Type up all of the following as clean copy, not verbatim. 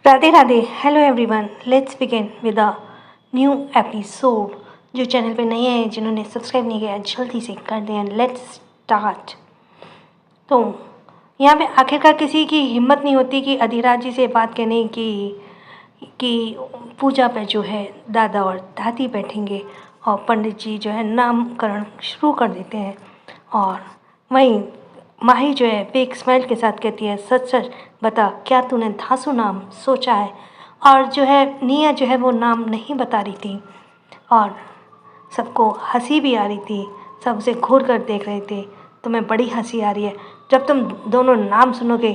Radhe Radhe. Hello everyone, let's begin with a new episode. जो channel पे नए हैं, जिन्होंने सब्सक्राइब नहीं किया, जल्दी से कर दें एंड लेट्स स्टार्ट। तो यहाँ पे आखिरकार किसी की हिम्मत नहीं होती कि अधिराज जी से बात करने की पूजा पे जो है दादा और दादी बैठेंगे और पंडित जी जो है नामकरण शुरू कर देते हैं। और वहीं माही जो है बिग स्माइल के साथ कहती है, सच सच बता, क्या तूने धांसू नाम सोचा है? और जो है निया जो है वो नाम नहीं बता रही थी और सबको हंसी भी आ रही थी। सब उसे घूर कर देख रहे थे। तुम्हें बड़ी हंसी आ रही है जब तुम दोनों नाम सुनोगे।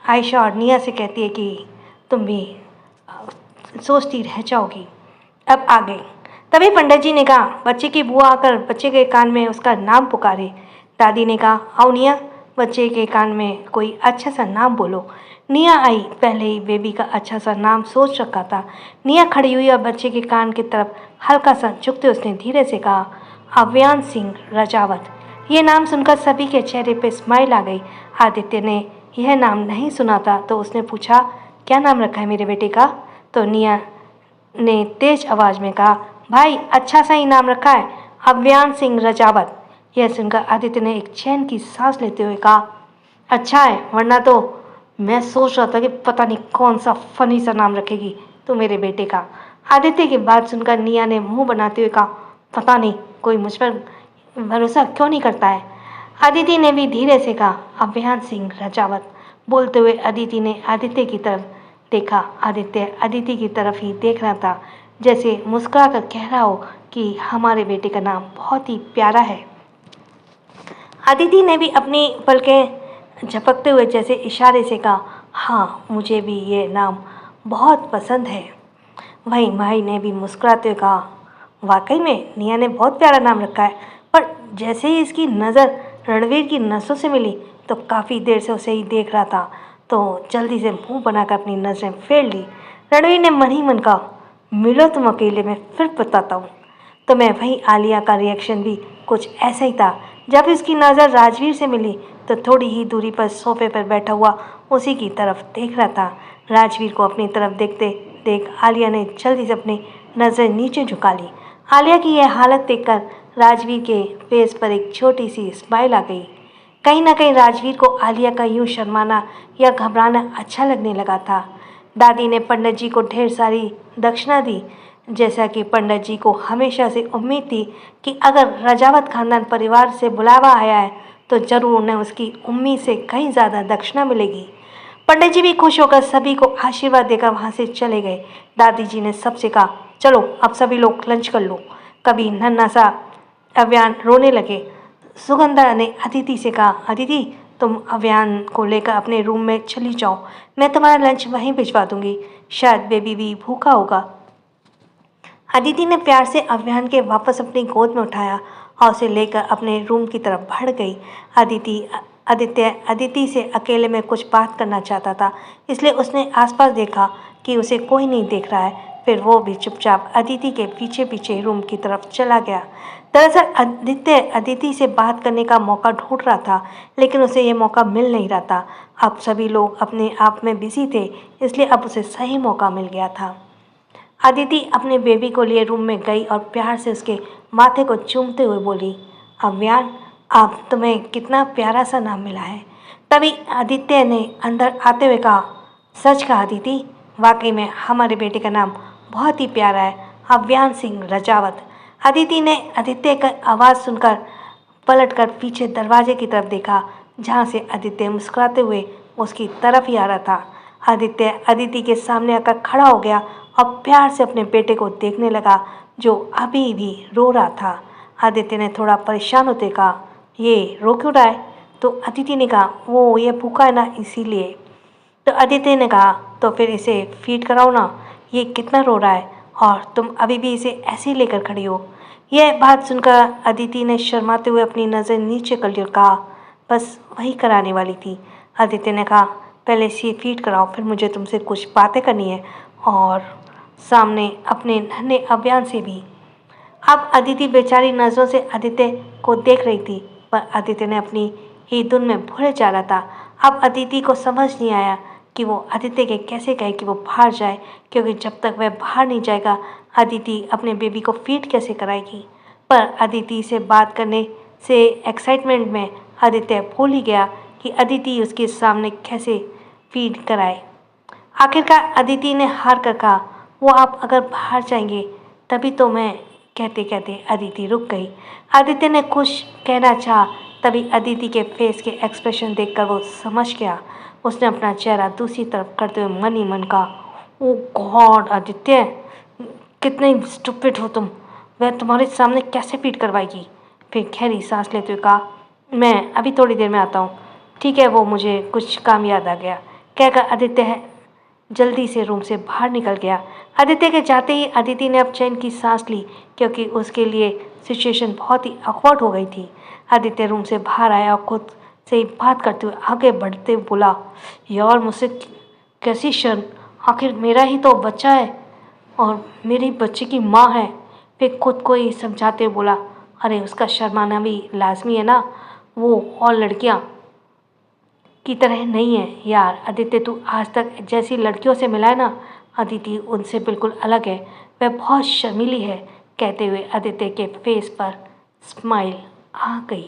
आयशा और निया से कहती है कि तुम भी सोचती रह जाओगी। अब आगे तभी पंडित जी ने कहा, बच्चे की बुआ आकर बच्चे के कान में उसका नाम पुकारे। दादी ने कहा, आओ निया, बच्चे के कान में कोई अच्छा सा नाम बोलो। निया आई, पहले ही बेबी का अच्छा सा नाम सोच रखा था। निया खड़ी हुई और बच्चे के कान की तरफ हल्का सा झुकते उसने धीरे से कहा, अव्यान सिंह रजावत। ये नाम सुनकर सभी के चेहरे पे स्माइल आ गई। आदित्य ने यह नाम नहीं सुना था तो उसने पूछा, क्या नाम रखा है मेरे बेटे का? तो निया ने तेज आवाज में कहा, भाई अच्छा सा ही नाम रखा है, अव्यान सिंह रजावत। यह सुनकर आदित्य ने एक चैन की सांस लेते हुए कहा, अच्छा है, वरना तो मैं सोच रहा था कि पता नहीं कौन सा फनी सा नाम रखेगी तो मेरे बेटे का। आदित्य की बात सुनकर निया ने मुंह बनाते हुए कहा, पता नहीं कोई मुझ पर भरोसा क्यों नहीं करता है। अदिति ने भी धीरे से कहा, अभियान सिंह रजावत। बोलते हुए अदिति ने आदित्य की तरफ देखा। आदित्य अदिति की तरफ ही देख रहा था, जैसे मुस्कुरा कर कह रहा हो कि हमारे बेटे का नाम बहुत ही प्यारा है। अदिति ने भी अपनी पलकें झपकते हुए जैसे इशारे से कहा, हाँ मुझे भी ये नाम बहुत पसंद है। वहीं माही ने भी मुस्कुराते हुए कहा, वाकई में निया ने बहुत प्यारा नाम रखा है, पर जैसे ही इसकी नज़र रणवीर की नसों से मिली तो काफ़ी देर से उसे ही देख रहा था, तो जल्दी से मुंह बनाकर अपनी नज़रें फेर ली। रणवीर ने मन ही मन कहा, मिलो तुम अकेले में फिर बताता हूँ। तो मैं वहीं आलिया का रिएक्शन भी कुछ ऐसा ही था। जब इसकी नज़र राजवीर से मिली तो थोड़ी ही दूरी पर सोफे पर बैठा हुआ उसी की तरफ देख रहा था। राजवीर को अपनी तरफ देखते देख आलिया ने जल्दी से अपनी नज़र नीचे झुका ली। आलिया की यह हालत देखकर राजवीर के फेस पर एक छोटी सी स्माइल आ गई। कहीं ना कहीं राजवीर को आलिया का यूं शर्माना या घबराना अच्छा लगने लगा था। दादी ने पंडित जी को ढेर सारी दक्षिणा दी, जैसा कि पंडित जी को हमेशा से उम्मीद थी कि अगर रजावत खानदान परिवार से बुलावा आया है तो जरूर उन्हें उसकी उम्मीद से कहीं ज़्यादा दक्षिणा मिलेगी। पंडित जी भी खुश होकर सभी को आशीर्वाद देकर वहाँ से चले गए। दादी जी ने सबसे कहा, चलो अब सभी लोग लंच कर लो। कभी नन्हा सा अव्यान रोने लगे। सुगंधा ने अदिति से कहा, अदिति तुम अव्यान को लेकर अपने रूम में चली जाओ, मैं तुम्हारा लंच वहीं भिजवा दूंगी, शायद बेबी भी भूखा होगा। अदिति ने प्यार से अव्यान के वापस अपनी गोद में उठाया और उसे लेकर अपने रूम की तरफ बढ़ गई। आदित्य अदिति से अकेले में कुछ बात करना चाहता था, इसलिए उसने आसपास देखा कि उसे कोई नहीं देख रहा है। फिर वो भी चुपचाप अदिति के पीछे पीछे रूम की तरफ चला गया। दरअसल आदित्य अदिति से बात करने का मौका ढूंढ रहा था, लेकिन उसे ये मौका मिल नहीं रहा था। अब सभी लोग अपने आप में बिजी थे, इसलिए अब उसे सही मौका मिल गया था। अदिति अपने बेबी को लिए रूम में गई और प्यार से उसके माथे को चूमते हुए बोली, अव्यान अब तुम्हें कितना प्यारा सा नाम मिला है। तभी आदित्य ने अंदर आते हुए कहा, सच कहा अदिति, वाकई में हमारे बेटे का नाम बहुत ही प्यारा है, अव्यान सिंह रजावत। अदिति ने आदित्य का आवाज़ सुनकर पलटकर पीछे दरवाजे की तरफ देखा, जहाँ से आदित्य मुस्कुराते हुए उसकी तरफ ही आ रहा था। आदित्य अदिति के सामने आकर खड़ा हो गया और प्यार से अपने बेटे को देखने लगा, जो अभी भी रो रहा था। आदित्य ने थोड़ा परेशान होते कहा, ये रो क्यों रहा है? तो अदिति ने कहा, वो ये भूखा है ना इसीलिए। तो आदित्य ने कहा, तो फिर इसे फीड कराओ ना, ये कितना रो रहा है और तुम अभी भी इसे ऐसे ही लेकर खड़ी हो। यह बात सुनकर अदिति ने शर्माते हुए अपनी नज़र नीचे कर ली और कहा, बस वही कराने वाली थी। आदित्य ने कहा, पहले इसे फीड कराओ, फिर मुझे तुमसे कुछ बातें करनी है और सामने अपने नन्हे अभियान से भी। अब अदिति बेचारी नज़रों से आदित्य को देख रही थी, पर आदित्य ने अपनी ही धुन में भूले जा रहा था। अब अदिति को समझ नहीं आया कि वो आदित्य के कैसे कहे कि वो बाहर जाए, क्योंकि जब तक वह बाहर नहीं जाएगा अदिति अपने बेबी को फीड कैसे कराएगी। पर अदिति से बात करने से एक्साइटमेंट में आदित्य भूल ही गया कि अदिति उसके सामने कैसे फीड कराए। आखिरकार अदिति ने हार कर कहा, वो आप अगर बाहर जाएंगे तभी तो मैं। कहते कहते अदिति रुक गई। आदित्य ने कुछ कहना चाहा, तभी अदिति के फेस के एक्सप्रेशन देखकर वो समझ गया। उसने अपना चेहरा दूसरी तरफ करते हुए मन ही मन कहा, ओ गॉड आदित्य, कितने स्टूपिड हो तुम, वह तुम्हारे सामने कैसे फीड करवाएगी। फिर गहरी सांस लेते हुए कहा, मैं अभी थोड़ी देर में आता हूँ। ठीक है, वो मुझे कुछ काम याद आ गया, कहकर आदित्य जल्दी से रूम से बाहर निकल गया। आदित्य के जाते ही अदिति ने अब चैन की सांस ली, क्योंकि उसके लिए सिचुएशन बहुत ही ऑकवर्ड हो गई थी। आदित्य रूम से बाहर आया और खुद से ही बात करते हुए आगे बढ़ते हुए बोला, यार मुझसे कैसी शर्म, आखिर मेरा ही तो बच्चा है और मेरी बच्चे की माँ है। फिर खुद को ही समझाते हुए बोला, अरे उसका शर्माना भी लाजमी है ना, वो और लड़कियाँ की तरह नहीं है यार। आदित्य तू आज तक जैसी लड़कियों से मिला है ना, अदिति उनसे बिल्कुल अलग है, वह बहुत शर्मीली है। कहते हुए आदित्य के फेस पर स्माइल आ गई।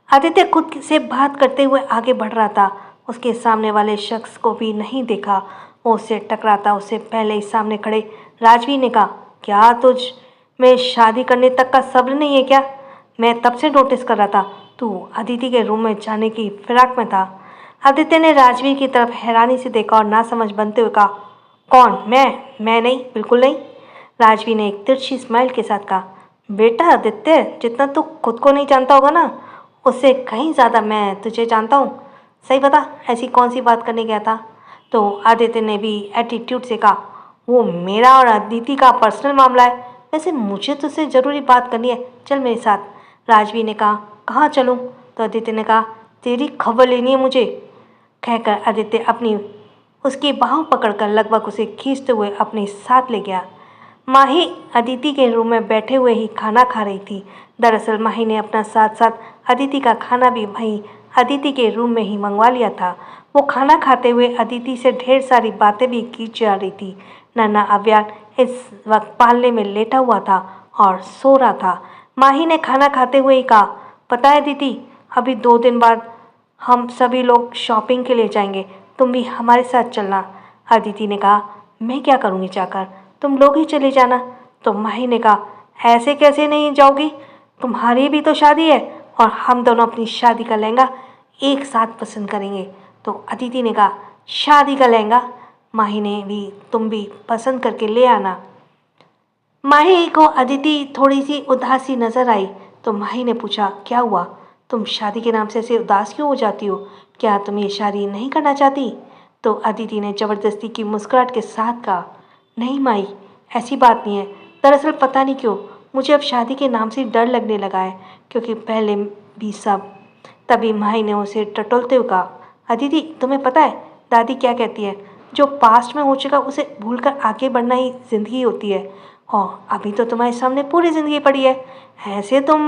आदित्य खुद से बात करते हुए आगे बढ़ रहा था। उसके सामने वाले शख्स को भी नहीं देखा, वो उससे टकराता उससे पहले ही सामने खड़े राजवीर ने कहा, क्या तुझ में शादी करने तक का सब्र नहीं है क्या? मैं तब से नोटिस कर रहा था, तू अदिति के रूम में जाने की फिराक में था। आदित्य ने राजवीर की तरफ हैरानी से देखा और नासमझ बनते हुए कहा, कौन? मैं नहीं, बिल्कुल नहीं। राजवीर ने एक तिरछी स्माइल के साथ कहा, बेटा आदित्य, जितना तू खुद को नहीं जानता होगा ना, उससे कहीं ज़्यादा मैं तुझे जानता हूँ। सही बता, ऐसी कौन सी बात करने गया था? तो आदित्य ने भी एटीट्यूड से कहा, वो मेरा और अदिति का पर्सनल मामला है, वैसे मुझे तुझसे ज़रूरी बात करनी है, चल मेरे साथ। राजवीर ने कहा, कहाँ चलूँ? तो आदित्य ने कहा, तेरी खबर लेनी है मुझे। कहकर आदित्य अपनी उसकी बाहों पकड़कर लगभग उसे खींचते हुए अपने साथ ले गया। माही अदिति के रूम में बैठे हुए ही खाना खा रही थी। दरअसल माही ने अपना साथ साथ अदिति का खाना भी वहीं अदिति के रूम में ही मंगवा लिया था। वो खाना खाते हुए अदिति से ढेर सारी बातें भी की जा रही थी। नन्हा अव्यान इस वक्त पालने में लेटा हुआ था और सो रहा था। माही ने खाना खाते हुए ही कहा, पता है अदिति, अभी 2 दिन बाद हम सभी लोग शॉपिंग के लिए जाएंगे, तुम भी हमारे साथ चलना। अदिति ने कहा, मैं क्या करूँगी जाकर, तुम लोग ही चले जाना। तो माही ने कहा, ऐसे कैसे नहीं जाओगी, तुम्हारी भी तो शादी है और हम दोनों अपनी शादी का लहंगा एक साथ पसंद करेंगे। तो अदिति ने कहा, शादी का लहंगा? माही ने भी, तुम भी पसंद करके ले आना। माही को अदिति थोड़ी सी उदासी नजर आई तो माही ने पूछा, क्या हुआ, तुम शादी के नाम से ऐसे उदास क्यों हो जाती हो, क्या तुम ये शादी नहीं करना चाहती? तो अदिति ने जबरदस्ती की मुस्कुराहट के साथ कहा, नहीं माई, ऐसी बात नहीं है। दरअसल पता नहीं क्यों मुझे अब शादी के नाम से डर लगने लगा है, क्योंकि पहले भी सब। तभी माही ने उसे टटोलते हुए कहा, अदिति तुम्हें पता है दादी क्या कहती है, जो पास्ट में हो चुका उसे भूलकर आगे बढ़ना ही जिंदगी होती है। और अभी तो तुम्हारे सामने पूरी ज़िंदगी पड़ी है, ऐसे तुम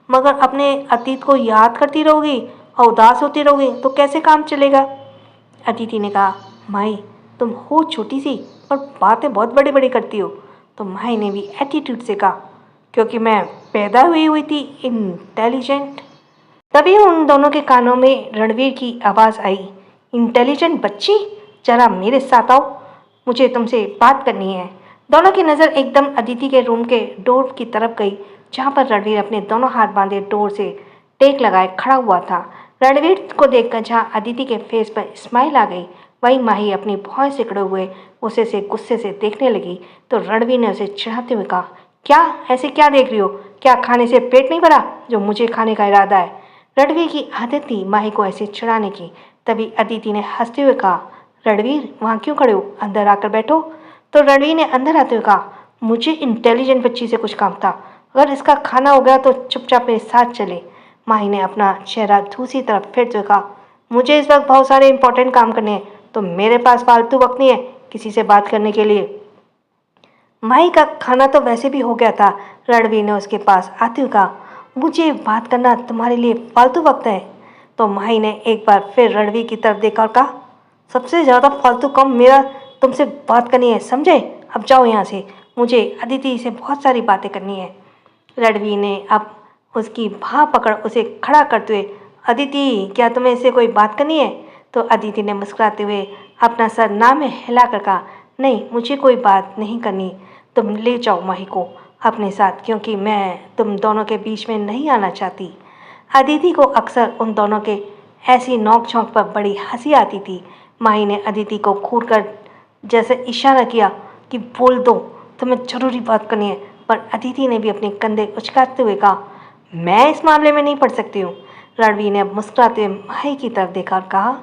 मगर अपने अतीत को याद करती रहोगी और उदास होती रहोगी तो कैसे काम चलेगा? अदिति ने कहा, माई तुम हो छोटी सी पर बातें बहुत बड़ी बड़ी करती हो। तो माई ने भी एटीट्यूड से कहा, क्योंकि मैं पैदा हुई थी इंटेलिजेंट। तभी उन दोनों के कानों में रणवीर की आवाज़ आई, इंटेलिजेंट बच्ची, जरा मेरे साथ आओ, मुझे तुमसे बात करनी है। दोनों की नज़र एकदम अदिति के रूम के डोर की तरफ गई, जहाँ पर रणवीर अपने दोनों हाथ बांधे डोर से टेक लगाए खड़ा हुआ था। रणवीर को देखकर जहाँ अदिति के फेस पर स्माइल आ गई, वहीं माही अपनी भौं सिकड़े हुए उसे से गुस्से से देखने लगी। तो रणवीर ने उसे चिढ़ाते हुए कहा, क्या ऐसे क्या देख रही हो, क्या खाने से पेट नहीं भरा जो मुझे खाने का इरादा है? रणवीर की आदत थी माही को ऐसे चिढ़ाने की। तभी अदिति ने हंसते हुए कहा, रणवीर वहाँ क्यों खड़े हो, अंदर आकर बैठो। तो रणवीर ने अंदर आते हुए कहा, मुझे इंटेलिजेंट बच्ची से कुछ काम था, अगर इसका खाना हो गया तो चुपचाप मेरे साथ चले। माही ने अपना चेहरा दूसरी तरफ फिरते हुए कहा, मुझे इस वक्त बहुत सारे इंपॉर्टेंट काम करने हैं, तो मेरे पास फालतू वक्त नहीं है किसी से बात करने के लिए। माही का खाना तो वैसे भी हो गया था। रणवीर ने उसके पास आते हुए कहा, मुझे बात करना तुम्हारे लिए फालतू वक्त है। तो माही ने एक बार फिर रणवीर की तरफ देखा और कहा, सबसे ज़्यादा फालतू कम मेरा तुमसे बात करनी है, समझे? अब जाओ यहाँ से, मुझे अदिति से बहुत सारी बातें करनी है। रणवीर ने अब उसकी बाँह पकड़ उसे खड़ा करते हुए, अदिति क्या तुम्हें इससे कोई बात करनी है? तो अदिति ने मुस्कुराते हुए अपना सर ना में हिला कर कहा, नहीं मुझे कोई बात नहीं करनी, तुम ले जाओ माही को अपने साथ, क्योंकि मैं तुम दोनों के बीच में नहीं आना चाहती। अदिति को अक्सर उन दोनों के ऐसी नोक झोंक पर बड़ी हंसी आती थी। माही ने अदिति को घूर कर जैसे इशारा किया कि बोल दो, तुम्हें जरूरी बात करनी है, पर अदिति ने भी अपने कंधे उचकाते हुए कहा, मैं इस मामले में नहीं पड़ सकती हूँ। रणवीर ने अब मुस्कुराते हुए माही की तरफ देखा और कहा,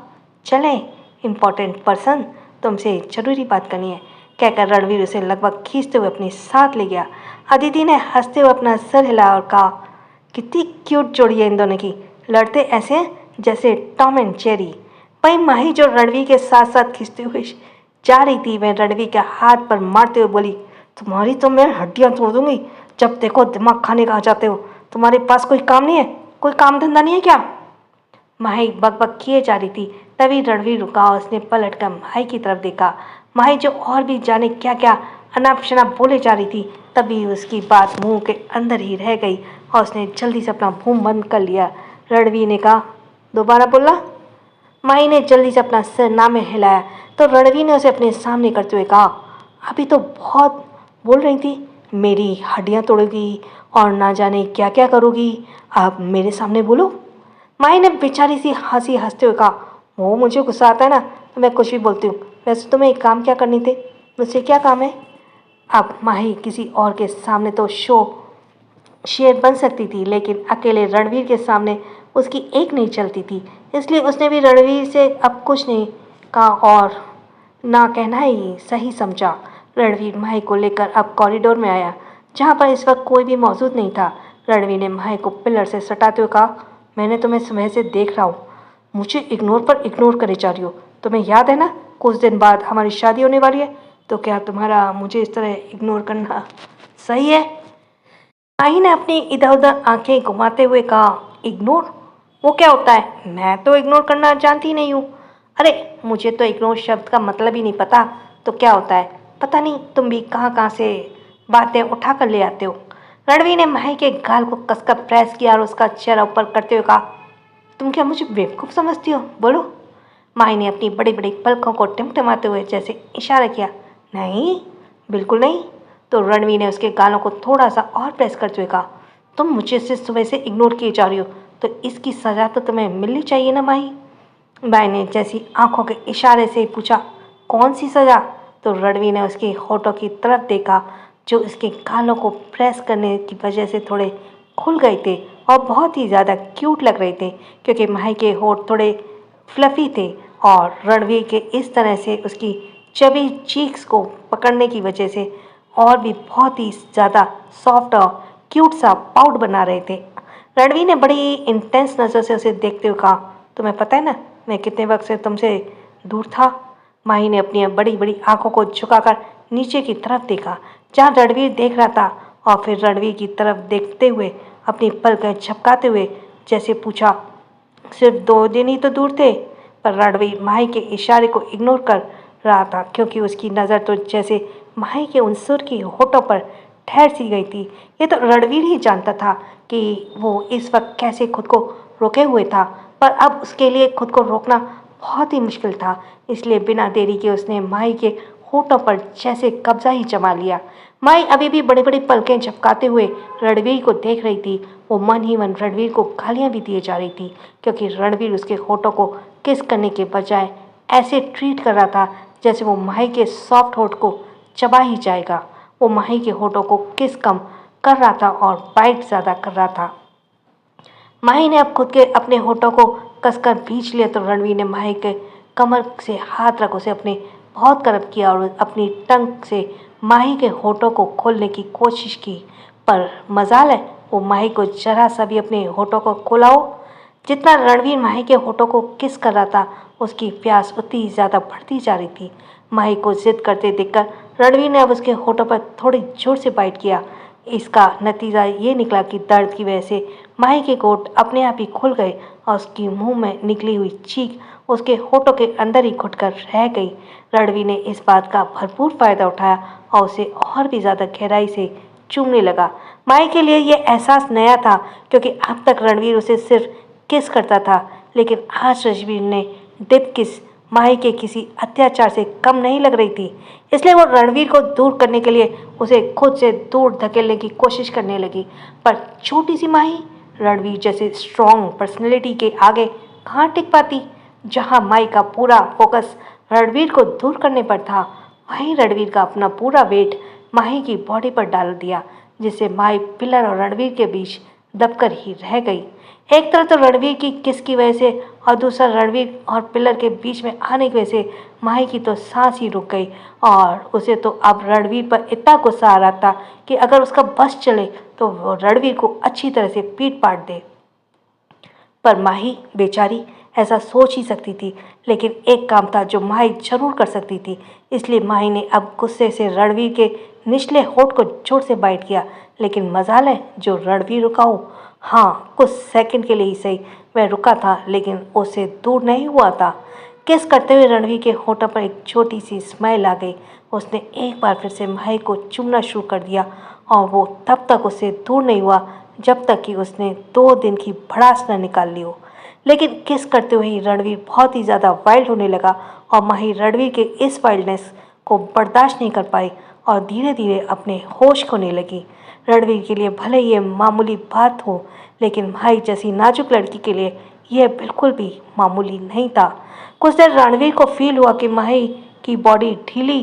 चलें इम्पोर्टेंट पर्सन, तुमसे जरूरी बात करनी है, कहकर रणवीर उसे लगभग खींचते हुए अपने साथ ले गया। अदिति ने हंसते हुए अपना सर हिलाया और कहा, कितनी क्यूट जोड़ी है इन दोनों की, लड़ते ऐसे हैं जैसे टॉम एंड जेरी। वहीं माही जो रणवीर के साथ साथ खींचते हुए जा रही थी, वह रणवीर के हाथ पर मारते हुए बोली, तुम्हारी तो मैं हड्डियां तोड़ दूंगी, जब देखो दिमाग खाने का आ जाते हो, तुम्हारे पास कोई काम नहीं है, कोई काम धंधा नहीं है क्या? माही बकबक किए जा रही थी, तभी रणवीर रुका और उसने पलट कर माही की तरफ देखा। माही जो और भी जाने क्या क्या अनाप शनाप बोले जा रही थी, तभी उसकी बात मुंह के अंदर ही रह गई और उसने जल्दी से अपना मुंह बंद कर लिया। रणवीर ने कहा, दोबारा बोला? माही ने जल्दी से अपना सिर ना में हिलाया तो रणवीर ने उसे अपने सामने करते हुए कहा, अभी तो बहुत बोल रही थी, मेरी हड्डियां तोड़ोगी और ना जाने क्या क्या करोगी, अब मेरे सामने बोलो। माही ने बेचारी सी हंसी हंसते हुए कहा, वो मुझे गुस्सा आता है ना तो मैं कुछ भी बोलती हूँ, वैसे तुम्हें एक काम क्या करनी थे? मुझसे क्या काम है? अब माही किसी और के सामने तो शेर बन सकती थी, लेकिन अकेले रणवीर के सामने उसकी एक नहीं चलती थी, इसलिए उसने भी रणवीर से अब कुछ नहीं कहा और ना कहना ही सही समझा। रणवीर माही को लेकर अब कॉरिडोर में आया, जहाँ पर इस वक्त कोई भी मौजूद नहीं था। रणवीर ने माही को पिलर से सटाते हुए कहा, मैंने तुम्हें सुबह से देख रहा हूँ, मुझे इग्नोर पर इग्नोर करे जा रही हो, तुम्हें याद है ना कुछ दिन बाद हमारी शादी होने वाली है, तो क्या तुम्हारा मुझे इस तरह इग्नोर करना सही है? माही ने अपनी इधर उधर आंखें घुमाते हुए कहा, इग्नोर? वो क्या होता है? मैं तो इग्नोर करना जानती नहीं हूँ। अरे मुझे तो इग्नोर शब्द का मतलब ही नहीं पता, तो क्या होता है? पता नहीं, तुम भी कहाँ कहाँ से बातें उठा कर ले आते हो। रणवीर ने माही के गाल को कसकर प्रेस किया और उसका चेहरा ऊपर करते हुए कहा, तुम क्या मुझे बेवकूफ़ समझती हो? बोलो। माही ने अपनी बड़ी बड़ी पलकों को टिमटिमाते हुए जैसे इशारा किया, नहीं बिल्कुल नहीं। तो रणवीर ने उसके गालों को थोड़ा सा और प्रेस करते हुए कहा, तुम मुझे से सुबह से इग्नोर किए जा रही हो, तो इसकी सज़ा तो तुम्हें मिलनी चाहिए ना माही। माही ने जैसी आंखों के इशारे से पूछा, कौन सी सज़ा? तो रणवीर ने उसके होठों की तरफ देखा, जो उसके गालों को प्रेस करने की वजह से थोड़े खुल गए थे और बहुत ही ज़्यादा क्यूट लग रहे थे, क्योंकि माही के होठ थोड़े फ्लफ़ी थे और रणवीर के इस तरह से उसकी चबी चीक्स को पकड़ने की वजह से और भी बहुत ही ज़्यादा सॉफ्ट और क्यूट सा पाउड बना रहे थे। रणवीर ने बड़ी इंटेंस नज़र से उसे देखते हुए कहा, तुम्हें पता है ना मैं कितने वक्त से तुमसे दूर था? माही ने अपनी बड़ी बड़ी आंखों को झुकाकर नीचे की तरफ देखा, जहाँ रणवीर देख रहा था, और फिर रणवीर की तरफ देखते हुए अपनी पलकें झपकाते हुए जैसे पूछा, सिर्फ 2 दिन ही तो दूर थे? पर रणवीर माही के इशारे को इग्नोर कर रहा था, क्योंकि उसकी नज़र तो जैसे माही के उन सुर की होठों पर ठहर सी गई थी। ये तो रणवीर ही जानता था कि वो इस वक्त कैसे खुद को रोके हुए था, पर अब उसके लिए खुद को रोकना बहुत ही मुश्किल था। इसलिए बिना देरी के उसने माही के होठों पर जैसे कब्जा ही जमा लिया। माही अभी भी बड़ी बड़ी पलकें झपकाते हुए रणवीर को देख रही थी। वो मन ही मन रणवीर को गालियाँ भी दिए जा रही थी, क्योंकि रणवीर उसके होठों को किस करने के बजाय ऐसे ट्रीट कर रहा था जैसे वो माही के सॉफ्ट होठ को चबा ही जाएगा। वो माही के होठों को किस कम कर रहा था और बाइट ज़्यादा कर रहा था। माही ने अब खुद के अपने होठों को कसकर भींच लिया, तो रणवीर ने माही के कमर से हाथ रख उसे अपने बहुत करीब किया और अपनी टंग से माही के होठों को खोलने की कोशिश की, पर मजाल है वो माही को जरा सा भी अपने होठों को खोला हो। जितना रणवीर माही के होठों को किस कर रहा था, उसकी प्यास उतनी ज़्यादा बढ़ती जा रही थी। माही को जिद करते देखकर रणवीर ने अब उसके होठों पर थोड़ी जोर से बाइट किया। इसका नतीजा ये निकला कि दर्द की वजह से माही के कोट अपने आप ही खुल गए और उसकी मुंह में निकली हुई चीख उसके होठों के अंदर ही घुटकर रह गई। रणवीर ने इस बात का भरपूर फायदा उठाया और उसे और भी ज्यादा गहराई से चूमने लगा। माही के लिए यह एहसास नया था क्योंकि अब तक रणवीर उसे सिर्फ किस करता था, लेकिन आज रणवीर ने डिप किस माही के किसी अत्याचार से कम नहीं लग रही थी। इसलिए वो रणवीर को दूर करने के लिए उसे खुद से दूर धकेलने की कोशिश करने लगी। पर छोटी सी माही रणवीर जैसे स्ट्रॉन्ग पर्सनैलिटी के आगे कहाँ टिक पाती। जहाँ माही का पूरा फोकस रणवीर को दूर करने पर था, वहीं रणवीर का अपना पूरा वेट माही की बॉडी पर डाल दिया, जिससे माही पिलर और रणवीर के बीच दबकर ही रह गई। एक तरफ तो रणवीर की किस की वजह से और दूसरा रणवीर और पिलर के बीच में आने की वजह से माही की तो सांस ही रुक गई और उसे तो अब रणवीर पर इतना गुस्सा आ रहा था कि अगर उसका बस चले तो वो रणवीर को अच्छी तरह से पीट पाट दे। पर माही बेचारी ऐसा सोच ही सकती थी, लेकिन एक काम था जो माही जरूर कर सकती थी। इसलिए माही ने अब गुस्से से रणवीर के निचले होठ को जोर से बाइट किया, लेकिन मजाल है जो रणवीर रुका हो। हाँ, कुछ सेकंड के लिए ही सही वह रुका था, लेकिन उससे दूर नहीं हुआ था। किस करते हुए रणवीर के होठों पर एक छोटी सी स्माइल आ गई। उसने एक बार फिर से माही को चूमना शुरू कर दिया और वो तब तक उससे दूर नहीं हुआ जब तक कि उसने 2 दिन की भड़ास न निकाल ली हो। लेकिन किस करते हुए ही रणवीर बहुत ही ज़्यादा वाइल्ड होने लगा और माही रणवीर के इस वाइल्डनेस को बर्दाश्त नहीं कर पाई और धीरे धीरे अपने होश खोने लगी। रणवीर के लिए भले ये मामूली बात हो, लेकिन माही जैसी नाजुक लड़की के लिए यह बिल्कुल भी मामूली नहीं था। कुछ देर रणवीर को फील हुआ कि माही की बॉडी ढीली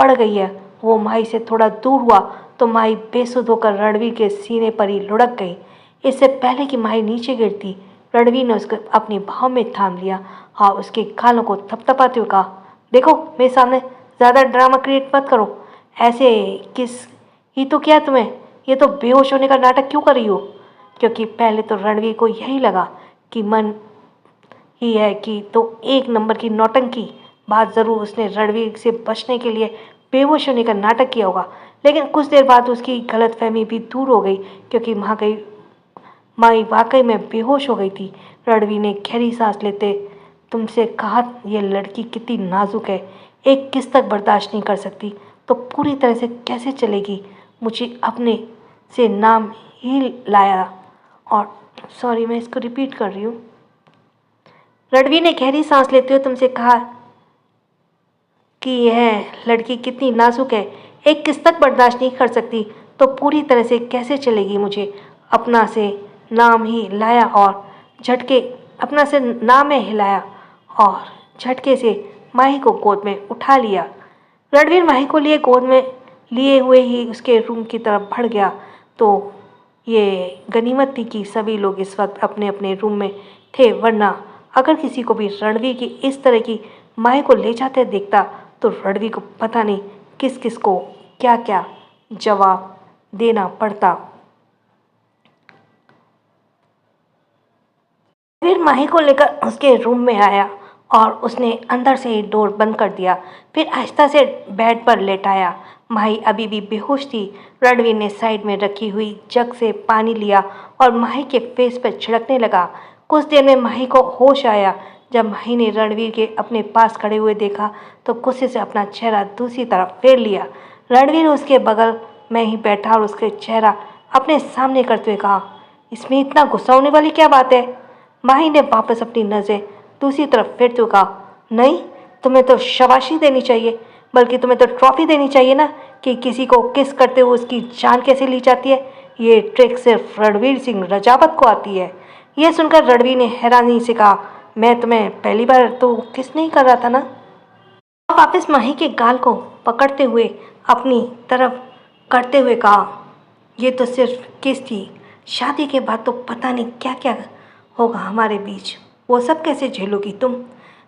पड़ गई है। वो माही से थोड़ा दूर हुआ तो माही बेसुध होकर रणवीर के सीने पर ही लुढ़क गई। इससे पहले कि माही नीचे गिरती, रणवीर ने उसको अपनी बाहों में थाम लिया और उसके गालों को थपथपाते हुए कहा, देखो मेरे सामने ज़्यादा ड्रामा क्रिएट मत करो। ऐसे किस ही तो किया तुम्हें, ये तो बेहोश होने का नाटक क्यों कर रही हो? क्योंकि पहले तो रणवीर को यही लगा कि मन ही है कि तो एक नंबर की नौटंकी बात ज़रूर उसने रणवीर से बचने के लिए बेहोश होने का नाटक किया होगा। लेकिन कुछ देर बाद उसकी गलतफहमी भी दूर हो गई क्योंकि माई वाकई में बेहोश हो गई थी। रणवीर ने गहरी सांस लेते तुमसे कहा, यह लड़की कितनी नाजुक है, एक किस तक बर्दाश्त नहीं कर सकती तो पूरी तरह से कैसे चलेगी। मुझे अपने से नाम ही लाया और सॉरी मैं इसको रिपीट कर रही हूँ। रणवीर ने गहरी सांस लेते हुए तुमसे कहा कि यह लड़की कितनी नाजुक है, एक किस तक बर्दाश्त नहीं कर सकती तो पूरी तरह से कैसे चलेगी। मुझे अपना से नाम ही लाया और झटके अपना से नाम में हिलाया और झटके से माही को गोद में उठा लिया। रणवीर माही को लिए गोद में लिए हुए ही उसके रूम की तरफ बढ़ गया। तो ये गनीमत थी कि सभी लोग इस वक्त अपने अपने रूम में थे, वरना अगर किसी को भी रणवीर की इस तरह की माही को ले जाते देखता तो रणवीर को पता नहीं किस किस को क्या क्या जवाब देना पड़ता। फिर माही को लेकर उसके रूम में आया और उसने अंदर से ही डोर बंद कर दिया। फिर आहिस्ता से बेड पर लेटाया। माही अभी भी बेहोश थी। रणवीर ने साइड में रखी हुई जग से पानी लिया और माही के फेस पर छिड़कने लगा। कुछ देर में माही को होश आया। जब माही ने रणवीर के अपने पास खड़े हुए देखा तो गुस्से से अपना चेहरा दूसरी तरफ फेर लिया। रणवीर उसके बगल में ही बैठा और उसके चेहरा अपने सामने करते हुए कहा, इसमें इतना गुस्सा होने वाली क्या बात है? माही ने वापस अपनी नज़रें दूसरी तरफ फेरते हुए कहा, नहीं, तुम्हें तो शाबाशी देनी चाहिए, बल्कि तुम्हें तो ट्रॉफी देनी चाहिए ना कि किसी को किस करते हुए उसकी जान कैसे ली जाती है। ये ट्रिक सिर्फ रणवीर सिंह रजावत को आती है। यह सुनकर रणवीर ने हैरानी से कहा, मैं तुम्हें पहली बार तो किस नहीं कर रहा था ना? वापस माही के गाल को पकड़ते हुए अपनी तरफ करते हुए कहा, ये तो सिर्फ किस थी, शादी के बाद तो पता नहीं क्या क्या होगा हमारे बीच, वो सब कैसे झेलोगी तुम?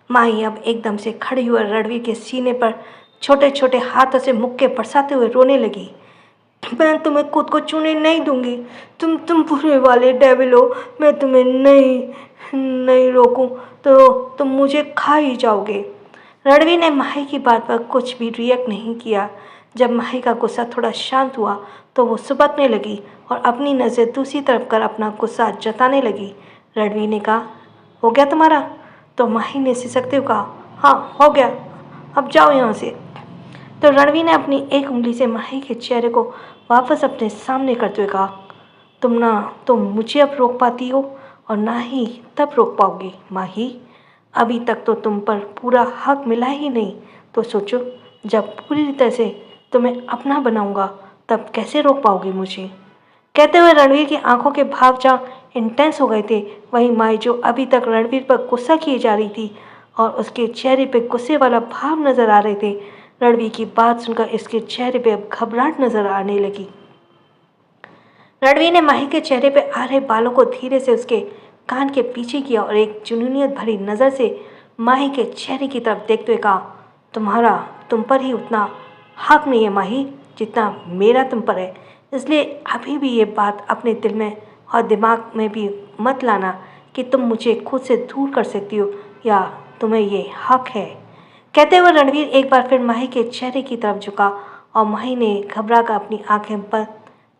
माही अब एकदम से खड़ी हुई रणवीर के सीने पर छोटे छोटे हाथों से मुक्के बरसाते हुए रोने लगी। मैं तुम्हें खुद को छूने नहीं दूंगी, तुम बुरे वाले डेविल हो, मैं तुम्हें नहीं रोकूं तो तुम मुझे खा ही जाओगे। रणवीर ने माही की बात पर कुछ भी रिएक्ट नहीं किया। जब माही का गुस्सा थोड़ा शांत हुआ तो वो सुबकने लगी और अपनी नज़र दूसरी तरफ कर अपना गुस्सा जताने लगी। रणवीर ने कहा, हो गया तुम्हारा? तो माही ने सिसकते हुए कहा, हाँ हो गया, अब जाओ यहाँ से। तो रणवीर ने अपनी एक उंगली से माही के चेहरे को वापस अपने सामने करते हुए कहा, तुम मुझे अब रोक पाती हो और ना ही तब रोक पाओगी माही। अभी तक तो तुम पर पूरा हक मिला ही नहीं, तो सोचो जब पूरी तरह से तुम्हें अपना बनाऊंगा तब कैसे रोक पाओगी मुझे। कहते हुए रणवीर की आंखों के भाव जहाँ इंटेंस हो गए थे, वहीं माही जो अभी तक रणवीर पर गुस्सा किए जा रही थी और उसके चेहरे पे गुस्से वाला भाव नजर आ रहे थे, रणवीर की बात सुनकर इसके चेहरे पे अब घबराहट नजर आने लगी। रणवीर ने माही के चेहरे पे आ रहे बालों को धीरे से उसके कान के पीछे किया और एक जुनूनियत भरी नज़र से माही के चेहरे की तरफ देखते हुए कहा, तुम पर ही उतना हक नहीं है माही जितना मेरा तुम पर है, इसलिए अभी भी ये बात अपने दिल में और दिमाग में भी मत लाना कि तुम मुझे खुद से दूर कर सकती हो या तुम्हें ये हक है। कहते हुए रणवीर एक बार फिर माही के चेहरे की तरफ झुका और माही ने घबरा कर अपनी आंखें बंद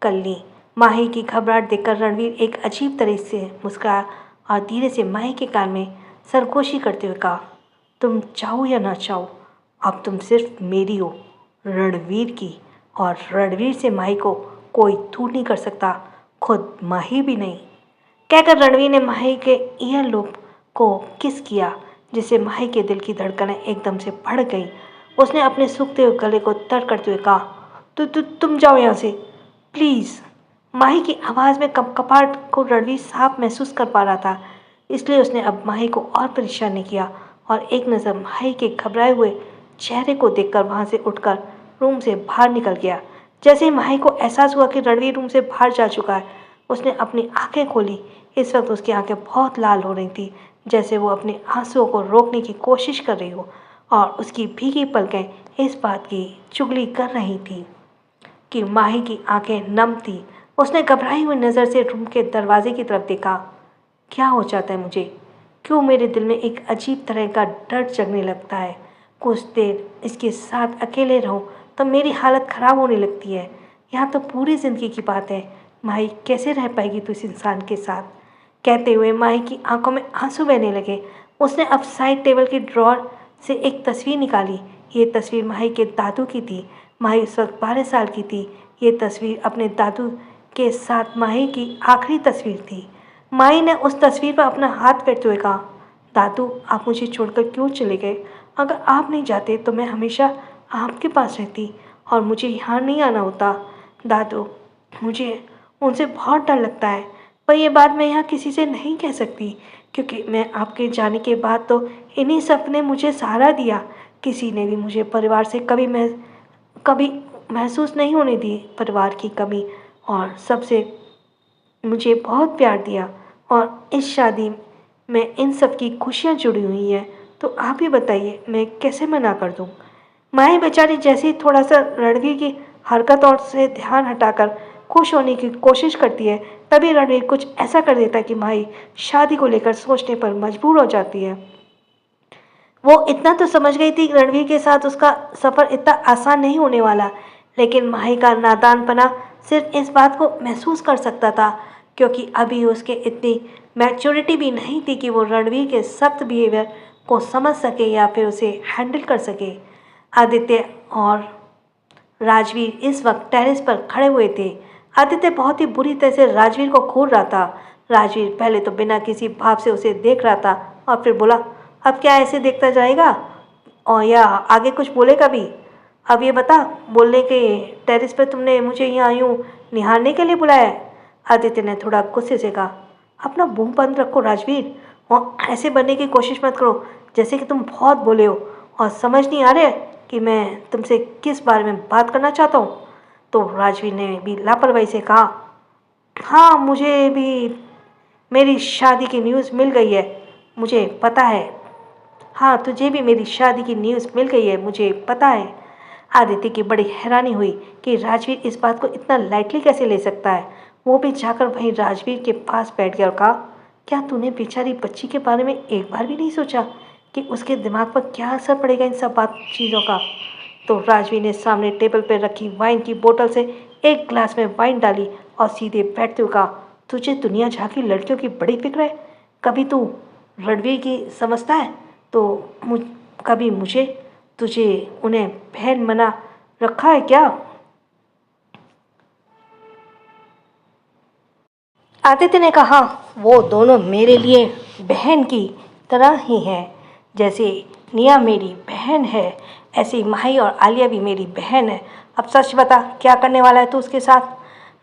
कर ली। माही की घबराहट देखकर रणवीर एक अजीब तरह से मुस्कुराया और धीरे से माही के कान में सरगोशी करते हुए कहा, तुम चाहो या ना चाहो अब तुम सिर्फ मेरी हो, रणवीर की, और रणवीर से माही को कोई दूर नहीं कर सकता, खुद माही भी नहीं। कहकर रणवीर ने माही के ईयर लोब को किस किया, जिससे माही के दिल की धड़कनें एकदम से बढ़ गई। उसने अपने सूखते हुए गले को तर करते हुए कहा, तुम जाओ यहाँ से प्लीज़। माही की आवाज़ में कपकपाहट को रणवीर साफ महसूस कर पा रहा था, इसलिए उसने अब माही को और परेशान नहीं किया और एक नज़र माही के घबराए हुए चेहरे को देखकर वहाँ से उठकर रूम से बाहर निकल गया। जैसे ही माही को एहसास हुआ कि रणवीर रूम से बाहर जा चुका है, उसने अपनी आंखें खोली। इस वक्त उसकी आंखें बहुत लाल हो रही थी, जैसे वो अपने आंसुओं को रोकने की कोशिश कर रही हो, और उसकी भीगी पलकें इस बात की चुगली कर रही थी कि माही की आंखें नम थी। उसने घबराई हुई नज़र से रूम के दरवाजे की तरफ देखा। क्या हो जाता है मुझे? क्यों मेरे दिल में एक अजीब तरह का डर जगने लगता है? कुछ देर इसके साथ अकेले रहूं तो मेरी हालत ख़राब होने लगती है। यहाँ तो पूरी ज़िंदगी की बात है, माही कैसे रह पाएगी तू इस इंसान के साथ? कहते हुए माही की आंखों में आंसू बहने लगे। उसने अब साइड टेबल की ड्रॉर से एक तस्वीर निकाली। ये तस्वीर माही के दादू की थी। माही उस वक्त 12 साल की थी। ये तस्वीर अपने दादू के साथ माही की आखिरी तस्वीर थी। माही ने उस तस्वीर पर अपना हाथ फेरते हुए कहा, दादू आप मुझे छोड़कर क्यों चले गए? अगर आप नहीं जाते तो मैं हमेशा आपके पास रहती और मुझे यहाँ नहीं आना होता। दादू मुझे उनसे बहुत डर लगता है, पर यह बात मैं यहाँ किसी से नहीं कह सकती, क्योंकि मैं आपके जाने के बाद तो इन्हीं सब ने मुझे सहारा दिया। किसी ने भी मुझे परिवार से कभी महसूस नहीं होने दी परिवार की कमी, और सबसे मुझे बहुत प्यार दिया। और इस शादी में इन सब की खुशियाँ जुड़ी हुई हैं, तो आप ही बताइए मैं कैसे मना कर दूँ? माही बेचारी जैसे ही थोड़ा सा रणवीर की हरकत और से ध्यान हटाकर खुश होने की कोशिश करती है, तभी रणवीर कुछ ऐसा कर देता है कि माही शादी को लेकर सोचने पर मजबूर हो जाती है। वो इतना तो समझ गई थी कि रणवीर के साथ उसका सफ़र इतना आसान नहीं होने वाला, लेकिन माही का नादानपना सिर्फ इस बात को महसूस कर सकता था, क्योंकि अभी उसके इतनी मैच्योरिटी भी नहीं थी कि वो रणवीर के सख्त बिहेवियर को समझ सके या फिर उसे हैंडल कर सके। आदित्य और राजवीर इस वक्त टेरेस पर खड़े हुए थे। आदित्य बहुत ही बुरी तरह से राजवीर को घूर रहा था। राजवीर पहले तो बिना किसी भाव से उसे देख रहा था और फिर बोला, अब क्या ऐसे देखता जाएगा और या आगे कुछ बोलेगा भी? अब ये बता, बोलने के टेरेस पर तुमने मुझे यहाँ यूँ निहारने के लिए बुलाया है? आदित्य ने थोड़ा गुस्से से कहा, अपना मुंह बंद रखो राजवीर, और ऐसे बनने की कोशिश मत करो जैसे कि तुम बहुत बोले हो और समझ नहीं आ रहा कि मैं तुमसे किस बारे में बात करना चाहता हूँ। तो राजवीर ने भी लापरवाही से कहा, हाँ मुझे भी मेरी शादी की न्यूज़ मिल गई है, मुझे पता है। हाँ तुझे भी मेरी शादी की न्यूज़ मिल गई है, मुझे पता है। आदित्य की बड़ी हैरानी हुई कि राजवीर इस बात को इतना लाइटली कैसे ले सकता है। वो भी जाकर वहीं राजवीर के पास बैठ गया और कहा, क्या तूने बेचारी बच्ची के बारे में एक बार भी नहीं सोचा कि उसके दिमाग पर क्या असर पड़ेगा इन सब चीज़ों का? तो राजवीर ने सामने टेबल पर रखी वाइन की बोतल से एक ग्लास में वाइन डाली और सीधे बैठते हुए कहा, तुझे दुनिया जहाँ की लड़कियों की बड़ी फिक्र है। कभी तू रणवीर की समझता है तो कभी मुझे, तुझे उन्हें बहन बना रखा है क्या? आदित्य ने कहा, वो दोनों मेरे लिए बहन की तरह ही हैं। जैसे निया मेरी बहन है, ऐसे माही और आलिया भी मेरी बहन है। अब सच बता, क्या करने वाला है तू उसके साथ?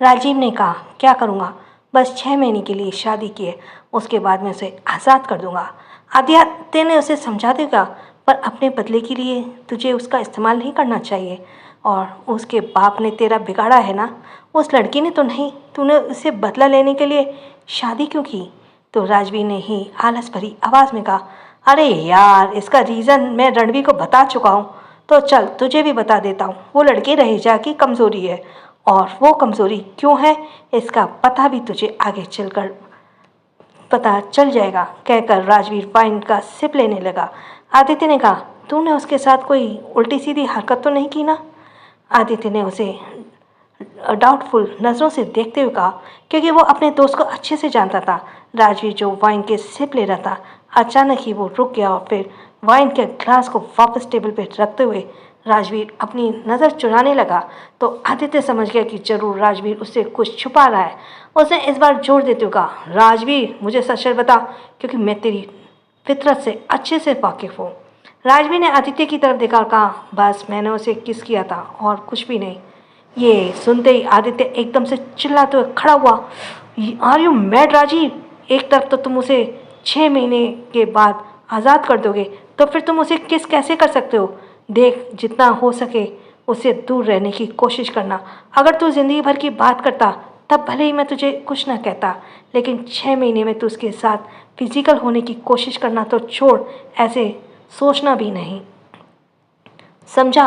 राजीव ने कहा, क्या करूँगा, बस 6 महीने के लिए शादी की है, उसके बाद मैं उसे आज़ाद कर दूँगा। आदित्य ने उसे समझा देगा, पर अपने बदले के लिए तुझे उसका इस्तेमाल नहीं करना चाहिए। और उसके बाप ने तेरा बिगाड़ा है ना, उस लड़की ने तो नहीं। तूने उसे बदला लेने के लिए शादी क्यों की? तो राजवीर ने ही आलस भरी आवाज़ में कहा, अरे यार, इसका रीज़न मैं रणवीर को बता चुका हूँ। तो चल तुझे भी बता देता हूँ। वो लड़की रहेजा की कमज़ोरी है, और वो कमज़ोरी क्यों है इसका पता भी तुझे आगे चलकर पता चल जाएगा, कहकर राजवीर वाइन का सिप लेने लगा। आदित्य ने कहा, तूने उसके साथ कोई उल्टी सीधी हरकत तो नहीं की ना? आदित्य ने उसे डाउटफुल नज़रों से देखते हुए कहा, क्योंकि वो अपने दोस्त को अच्छे से जानता था। राजवीर जो वाइन के सिप ले रहा था, अचानक ही वो रुक गया और फिर वाइन के ग्लास को वापस टेबल पर रखते हुए राजवीर अपनी नज़र चुराने लगा। तो आदित्य समझ गया कि जरूर राजवीर उससे कुछ छुपा रहा है। उसने इस बार जोर देते हुए कहा, राजवीर, मुझे सच बता, क्योंकि मैं तेरी फितरत से अच्छे से वाकिफ हूँ। राजवीर ने आदित्य की तरफ देखा और कहा, बस मैंने उसे किस किया था और कुछ भी नहीं। ये सुनते ही आदित्य एकदम से चिल्लाते हुए खड़ा हुआ, आर यू मैड राजीव? एक तरफ तो तुम उसे 6 महीने के बाद आज़ाद कर दोगे, तो फिर तुम उसे किस कैसे कर सकते हो? देख, जितना हो सके उससे दूर रहने की कोशिश करना। अगर तू ज़िंदगी भर की बात करता तब भले ही मैं तुझे कुछ ना कहता, लेकिन 6 महीने में तू उसके साथ फिजिकल होने की कोशिश करना तो छोड़, ऐसे सोचना भी नहीं, समझा?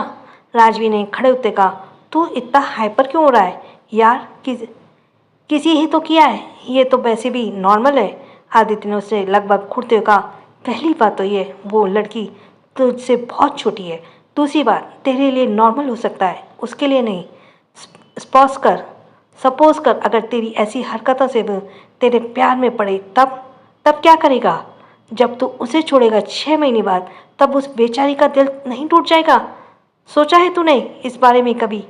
राजवी ने खड़े होते कहा, तू इतना हाइपर क्यों हो रहा है यार? किसी ही तो किया है, ये तो वैसे भी नॉर्मल है। आदित्य ने उसे लगभग घूरते हुए कहा, पहली बात तो ये, वो लड़की तुझसे बहुत छोटी है। दूसरी बात, तेरे लिए नॉर्मल हो सकता है, उसके लिए नहीं। सपोज कर अगर तेरी ऐसी हरकतों से वो तेरे प्यार में पड़े, तब क्या करेगा? जब तू उसे छोड़ेगा 6 महीने बाद, तब उस बेचारी का दिल नहीं टूट जाएगा? सोचा है तूने इस बारे में कभी?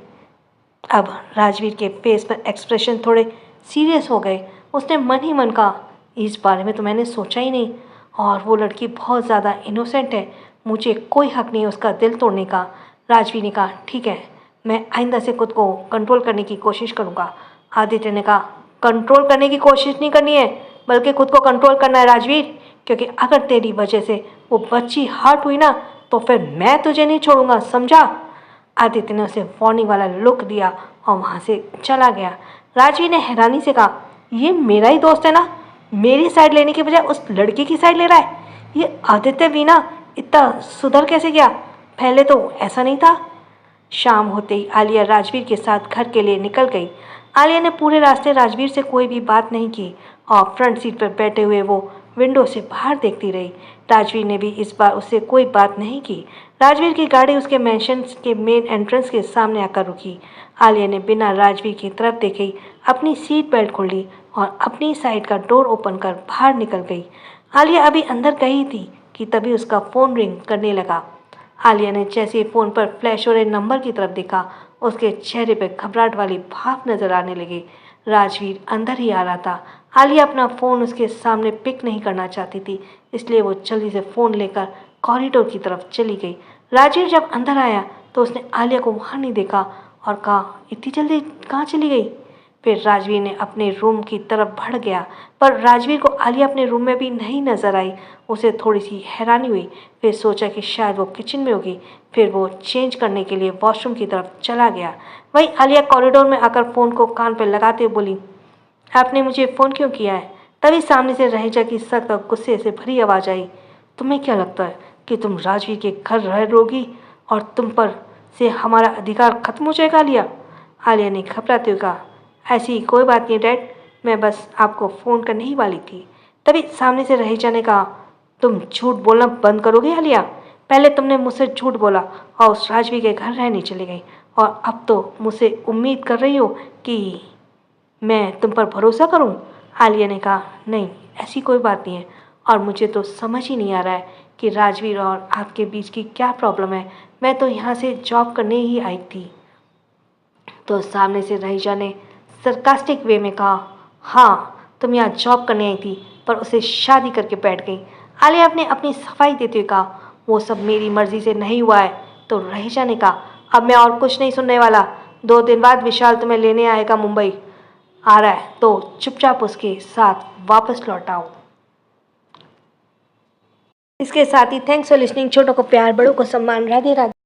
अब राजवीर के फेस पर एक्सप्रेशन थोड़े सीरियस हो गए। उसने मन ही मन कहा, इस बारे में तो मैंने सोचा ही नहीं, और वो लड़की बहुत ज़्यादा इनोसेंट है, मुझे कोई हक नहीं उसका दिल तोड़ने का। राजवीर ने कहा, ठीक है, मैं आइंदा से खुद को कंट्रोल करने की कोशिश करूँगा। आदित्य ने कहा, कंट्रोल करने की कोशिश नहीं करनी है, बल्कि खुद को कंट्रोल करना है राजवीर, क्योंकि अगर तेरी वजह से वो बच्ची हर्ट हुई ना, तो फिर मैं तुझे नहीं छोड़ूंगा, समझा? आदित्य ने उसे वार्निंग वाला लुक दिया और वहाँ से चला गया। राजवीर ने हैरानी से कहा, ये मेरा ही दोस्त है ना, मेरी साइड लेने की बजाय उस लड़की की साइड ले रहा है। ये आदित्य भी ना इतना सुधर कैसे गया? पहले तो ऐसा नहीं था। शाम होते ही आलिया राजवीर के साथ घर के लिए निकल गई। आलिया ने पूरे रास्ते राजवीर से कोई भी बात नहीं की और फ्रंट सीट पर बैठे हुए वो विंडो से बाहर देखती रही। राजवीर ने भी इस बार उससे कोई बात नहीं की। राजवीर की गाड़ी उसके मैंशन के मेन एंट्रेंस के सामने आकर रुकी। आलिया ने बिना राजवीर की तरफ देखे ही अपनी सीट बेल्ट खोल ली और अपनी साइड का डोर ओपन कर बाहर निकल गई। आलिया अभी अंदर गई थी कि तभी उसका फ़ोन रिंग करने लगा। आलिया ने जैसे ही फ़ोन पर फ्लैश हो रहे नंबर की तरफ देखा, उसके चेहरे पर घबराहट वाली भाव नजर आने लगी। राजवीर अंदर ही आ रहा था। आलिया अपना फ़ोन उसके सामने पिक नहीं करना चाहती थी, इसलिए वो जल्दी से फ़ोन लेकर कॉरिडोर की तरफ चली गई। राजवीर जब अंदर आया तो उसने आलिया को वहाँ नहीं देखा और कहा, इतनी जल्दी कहाँ चली गई? फिर राजवीर ने अपने रूम की तरफ बढ़ गया, पर राजवीर को आलिया अपने रूम में भी नहीं नजर आई। उसे थोड़ी सी हैरानी हुई, फिर सोचा कि शायद वो किचन में होगी। फिर वो चेंज करने के लिए वॉशरूम की तरफ चला गया। वहीं आलिया कॉरिडोर में आकर फ़ोन को कान पर लगाते हुए बोली, आपने मुझे फ़ोन क्यों किया है? तभी सामने से रहेजा की सख्त और गुस्से से भरी आवाज़ आई, तुम्हें क्या लगता है कि तुम राजवीर के घर रह रहोगी और तुम पर से हमारा अधिकार खत्म हो जाएगा? आलिया ने घबराते हुए कहा, ऐसी कोई बात नहीं डैड, मैं बस आपको फ़ोन करने ही वाली थी। तभी सामने से रहेजा ने कहा, तुम झूठ बोलना बंद करोगे आलिया? पहले तुमने मुझसे झूठ बोला और उस राजवीर के घर रहने चली गई, और अब तो मुझसे उम्मीद कर रही हो कि मैं तुम पर भरोसा करूं? आलिया ने कहा, नहीं, ऐसी कोई बात नहीं है, और मुझे तो समझ ही नहीं आ रहा है कि राजवीर और आपके बीच की क्या प्रॉब्लम है। मैं तो यहाँ से जॉब करने ही आई थी। तो सामने से रहीजा ने सरकास्टिक वे में कहा, हाँ, तुम यहाँ जॉब करने आई थी, पर उसे शादी करके बैठ गई। आलिया ने अपनी सफाई देते हुए कहा, वो सब मेरी मर्जी से नहीं हुआ है। तो रहीजा ने कहा, अब मैं और कुछ नहीं सुनने वाला। 2 दिन बाद विशाल तुम्हें लेने आएगा, मुंबई आ रहा है, तो चुपचाप उसके साथ वापस लौट आओ। इसके साथ ही थैंक्स फॉर लिसनिंग। छोटों को प्यार, बड़ों को सम्मान। राधे राधे।